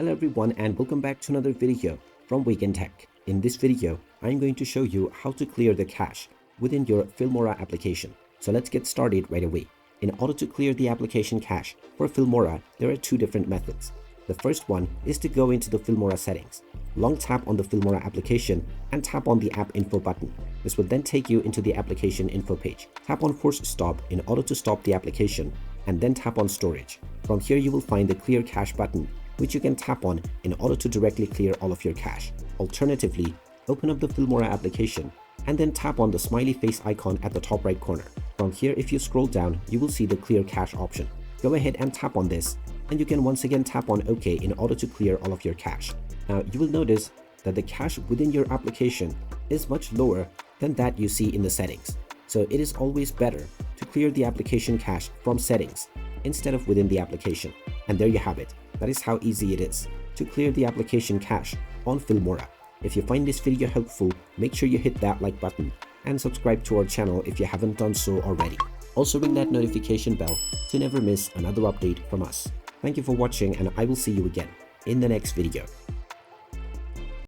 Hello everyone and welcome back to another video from Wake&Tech. In this video, I'm going to show you how to clear the cache within your Filmora application. So let's get started right away. In order to clear the application cache for Filmora, there are two different methods. The first one is to go into the Filmora settings. Long tap on the Filmora application and tap on the app info button. This will then take you into the application info page. Tap on force stop in order to stop the application and then tap on storage. From here you will find the clear cache button, which you can tap on in order to directly clear all of your cache. Alternatively, open up the Filmora application and then tap on the smiley face icon at the top right corner. From here, if you scroll down, you will see the clear cache option. Go ahead and tap on this, and you can once again tap on OK in order to clear all of your cache. Now, you will notice that the cache within your application is much lower than that you see in the settings. So it is always better to clear the application cache from settings instead of within the application. And there you have it. That is how easy it is to clear the application cache on Filmora. If you find this video helpful, make sure you hit that like button and subscribe to our channel if you haven't done so already. Also ring that notification bell to never miss another update from us. Thank you for watching and I will see you again in the next video.